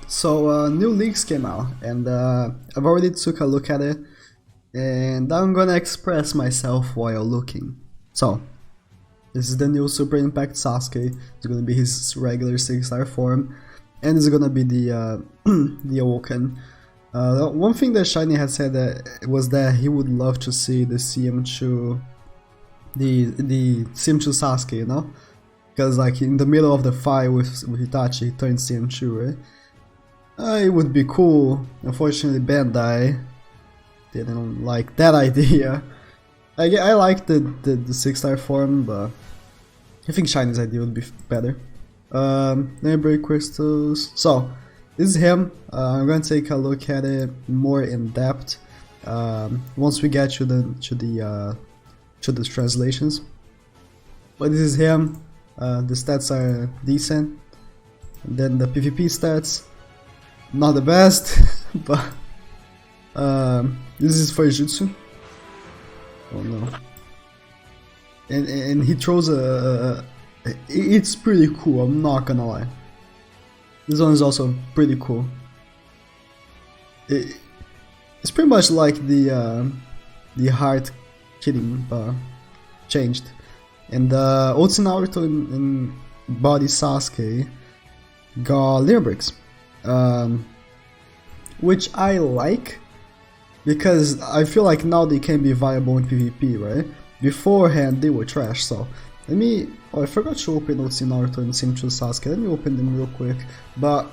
So new leaks came out, and I've already took a look at it, and I'm gonna express myself while looking. So this is the new Super Impact Sasuke. It's gonna be his regular 6-star form, and it's gonna be the the Awoken. One thing that Shiny had said was that he would love to see the CM2, the CM2 Sasuke, you know, because like in the middle of the fight with Itachi, he turned CM2, right? It would be cool. Unfortunately, Bandai didn't like that idea. I like the 6-star form, but I think Shiny's idea would be better. Neighbor crystals. So this is him. I'm gonna take a look at it more in depth once we get to the translations. But this is him. The stats are decent. And then the PvP stats, not the best, but this is for Jutsu. Oh no! And he throws it's pretty cool. I'm not gonna lie. This one is also pretty cool. It's pretty much like the heart killing, but changed. And also Naruto in Body Sasuke got Linear Bricks, which I like because I feel like now they can be viable in PvP, right? Beforehand they were trash. So let me. Oh, I forgot to open Otsu Naruto and CM2 Sasuke. Let me open them real quick. But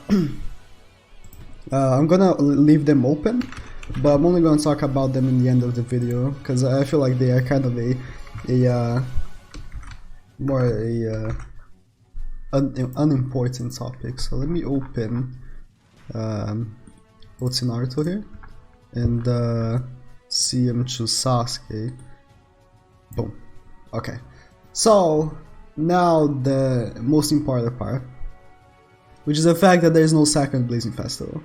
I'm gonna leave them open, but I'm only gonna talk about them in the end of the video because I feel like they are kind of unimportant topic. So let me open Otsu Naruto here and CM2 Sasuke. Boom. Okay. So now the most important part, which is the fact that there is no second Blazing Festival.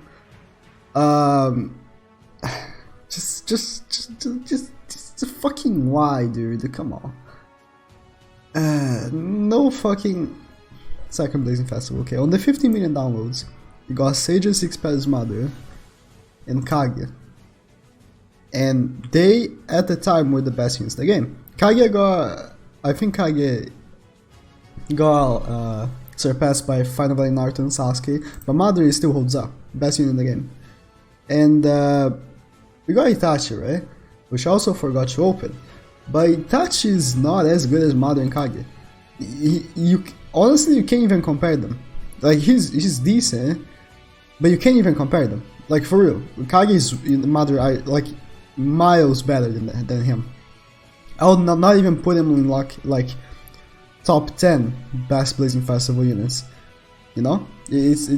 Just fucking why, dude? Come on. No fucking second Blazing Festival. Okay, on the 15 million downloads, you got Sage's 6 Pedals Mother and Kage, and they at the time were the best units in the game. I think Kage got surpassed by Final Valley Naruto and Sasuke, but Mother still holds up, best unit in the game. And we got Itachi, right? Which I also forgot to open. But Itachi is not as good as Mother and Kage. Honestly, you can't even compare them. Like he's decent, but you can't even compare them. Like for real, Kage is in Mother like miles better than him. I would not even put him in like top 10 best Blazing Festival units. You know, it's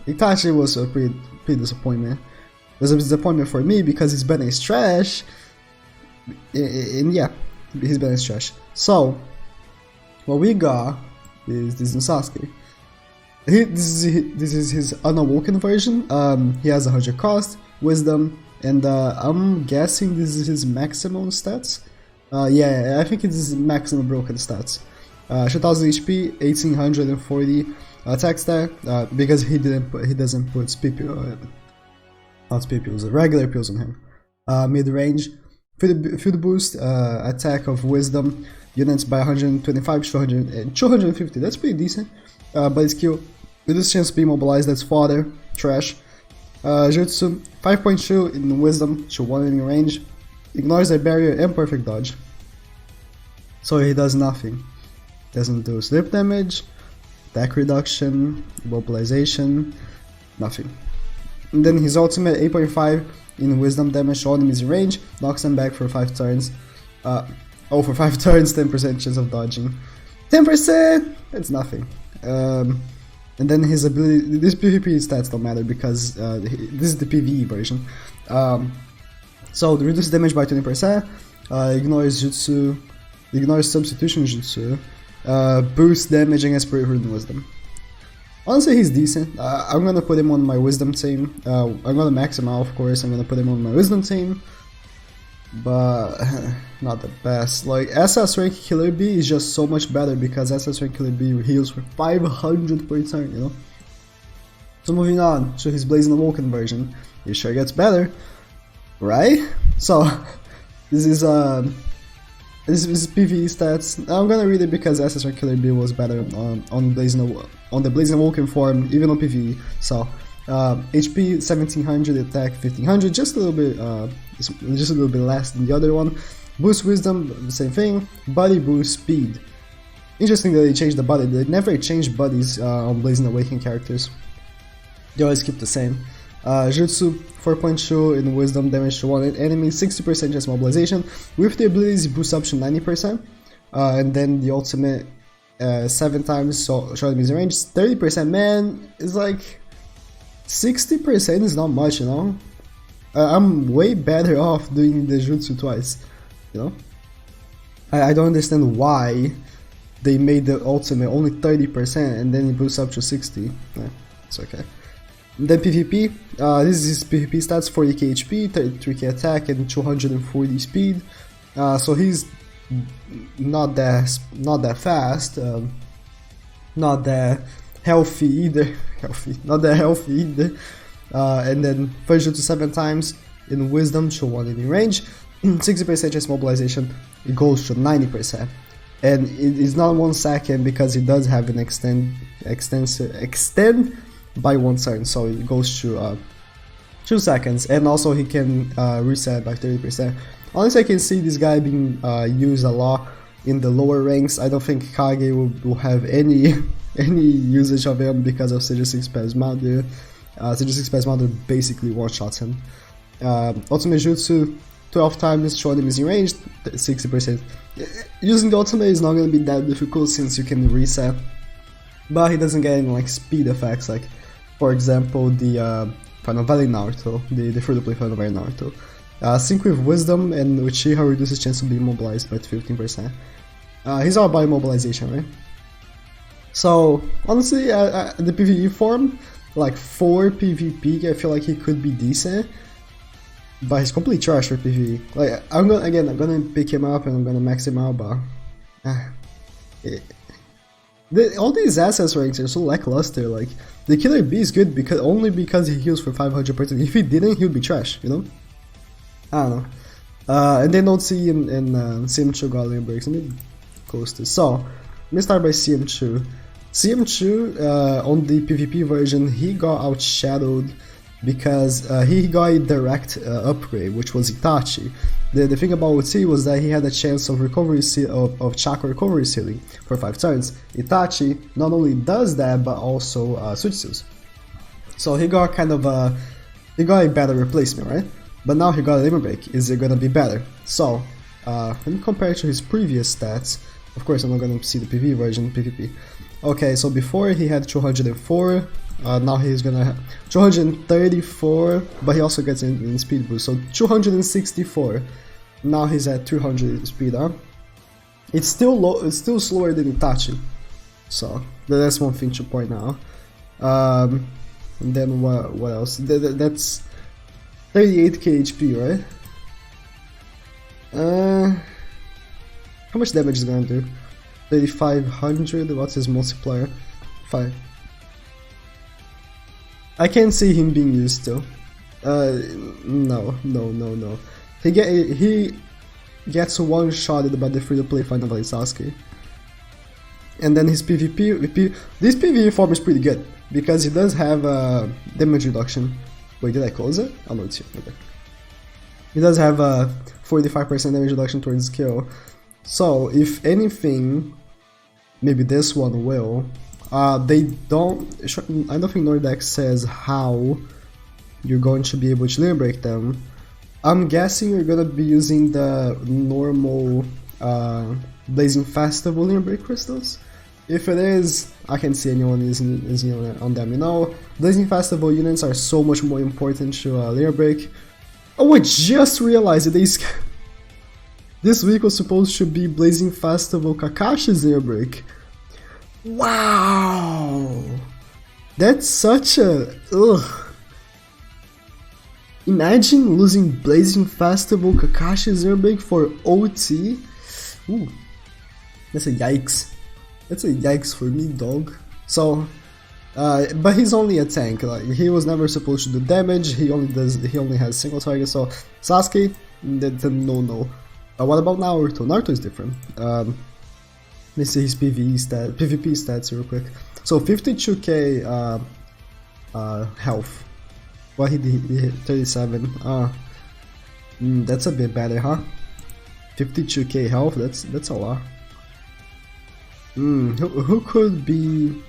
Itachi was a pretty disappointment. It was a disappointment for me because his banner is trash. And yeah, his banner is trash. So what we got is this new Sasuke. This is his unawoken version. He has 100 cost, wisdom, and I'm guessing this is his maximum stats. Yeah, I think it is maximum broken stats. 2000 HP, 1840 attack stat, because he doesn't put speed pills, not speed pills, regular pills on him. Mid range, field boost, attack of wisdom units by 125 to 250. That's pretty decent. But skill, reduce chance to be immobilized. That's fodder, trash. Jutsu, 5.2 in wisdom to 1 in range, ignores a barrier and perfect dodge. So he does nothing. Doesn't do slip damage, attack reduction, immobilization, nothing. And then his ultimate, 8.5 in wisdom damage to all enemies in range, knocks them back for 5 turns. For 5 turns, 10% chance of dodging. 10%! It's nothing. And then his ability, this PvP stats don't matter because this is the PvE version. So reduce damage by 20%, ignores jutsu, ignores substitution jutsu, boost damage against peripheral and wisdom. Honestly, he's decent. I'm gonna put him on my wisdom team. I'm gonna max him out, of course. I'm gonna put him on my wisdom team, but not the best. Like SS rank Killer Bee is just so much better because SS rank Killer Bee heals for 500 per turn, you know. So moving on to his Blazing Awoken version, it sure gets better, right? So this is PvE stats. I'm gonna read it because SSR Killer B was better on the Blazing Awoken form, even on PvE. So HP 1700, attack 1500, just a little bit less than the other one. Boost Wisdom, same thing. Body boost speed. Interesting that they changed the body. They never changed bodies on Blazing Awaken characters. They always keep the same. Jutsu 4.2 in Wisdom, damage to one enemy, 60% chance mobilization. With the abilities, it boosts up to 90%. And then the ultimate 7 times, so short enemies in range. 30%, man, is like 60% is not much, you know. I'm way better off doing the Jutsu twice, you know. I don't understand why they made the ultimate only 30% and then it boosts up to 60. Yeah, it's okay. Then PvP, this is his PvP stats: 40k HP, 33k attack, and 240 speed. So he's not that fast, not that healthy either. Not that healthy either. And then first to 7 times in Wisdom to 1 in range, 60% chance mobilization. It goes to 90%, and it is not 1 second because it does have an extend by 1 turn, so it goes to 2 seconds, and also he can reset by 30%. Honestly, I can see this guy being used a lot in the lower ranks. I don't think Kage will have any usage of him because of Sage 6 Spasmodder. Sage 6 Spasmodder basically one-shots him. Ultimate Jutsu, 12 times, 2 enemies in range, 60%. Using the ultimate is not going to be that difficult since you can reset, but he doesn't get any like speed effects, like for example the Final Valley Naruto, the free-to-play Final Valley Naruto. Sync with Wisdom and Uchiha reduces chance to be immobilized by 15%. He's all about immobilization, right? So honestly, the PvE form, like for PvP, I feel like he could be decent, but he's complete trash for PvE. Like I'm gonna pick him up and I'm gonna max him out, but all these SS ranks are so lackluster. Like the Killer B is good only because he heals for 500%. If he didn't, he would be trash, you know. I don't know. And then OT and CM2 got lane breaks. Let me close this. So let me start by CM2. CM2 on the PvP version, he got outshadowed because he got a direct upgrade, which was Itachi. The thing about OT was that he had a chance of recovery of chakra recovery ceiling for 5 turns. Itachi not only does that, but also switches. So he got kind of a better replacement, right? But now he got a limit break. Is it gonna be better? So let me compare it to his previous stats. Of course, I'm not gonna see the PvP version, PvP. Okay, so before he had 204. Now he's gonna have 234, but he also gets in speed boost, so 264. Now he's at 300 speed, huh? It's still low, it's still slower than Itachi, so that's one thing to point out. And then what else? That's 38k HP, right? How much damage is it gonna do? 3500. What's his multiplier? 5. I can't see him being used still. No. He gets one-shotted by the free-to-play Final Valley SASUKE. And then his PvP, this PvE form is pretty good because he does have damage reduction. Wait, did I close it? Oh no, it's here. Okay. He does have a 45% damage reduction towards kill. So if anything, maybe this one will. I don't think Nordex says how you're going to be able to limit break them. I'm guessing you're gonna be using the normal Blazing Festival limit break crystals. If it is, I can see anyone using on them. You know, Blazing Festival units are so much more important to limit break. Oh, I just realized that this week was supposed to be Blazing Festival Kakashi's limit break. Wow, that's such a ugh. Imagine losing Blazing Festival Kakashi's airbag for OT. Ooh, that's a yikes. That's a yikes for me, dog. So But he's only a tank. Like he was never supposed to do damage. He only has single target. So Sasuke, that's a no. What about Naruto? Naruto is different. Let me see his PvP stats real quick. So 52k health. Well, he hit 37. That's a bit better, huh? 52k health. That's a lot. Who could be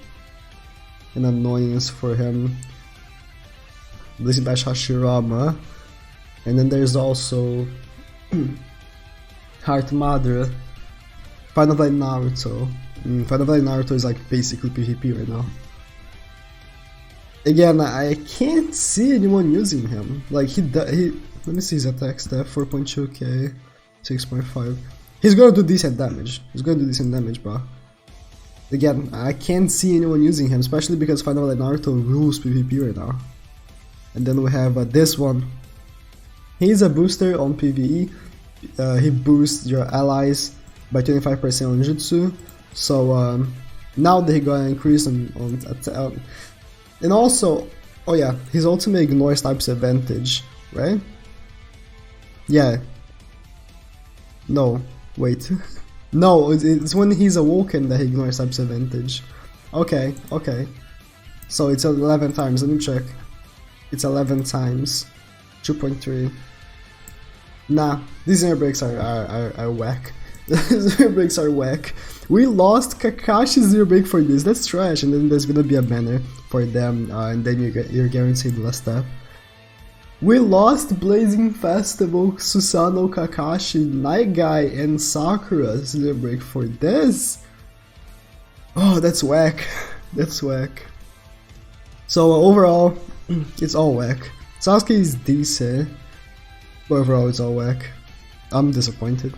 an annoyance for him? Blazing Bash Hashirama, and then there's also Heart Mother. Final Fight Naruto. Final Fight Naruto is like basically PvP right now. Again, I can't see anyone using him. Like he let me see his attack stat, 4.2k, 6.5. He's gonna do decent damage. Bro. Again, I can't see anyone using him, especially because Final Fight Naruto rules PvP right now. And then we have this one. He's a booster on PvE. He boosts your allies by 25% on Jutsu. So now they're gonna increase on and also, oh yeah, his ultimate ignores types advantage, right? Yeah. No, wait. No, it's when he's awoken that he ignores types advantage. Okay. So it's 11 times, let me check. It's 11 times. 2.3. Nah, these air breaks are whack. Zero breaks are whack. We lost Kakashi's zero break for this. That's trash. And then there's gonna be a banner for them, and then you're guaranteed last step. We lost Blazing Festival, Susanoo, Kakashi, Night Guy, and Sakura's zero break for this. Oh, that's whack. That's whack. So overall, it's all whack. Sasuke is decent, but overall it's all whack. I'm disappointed.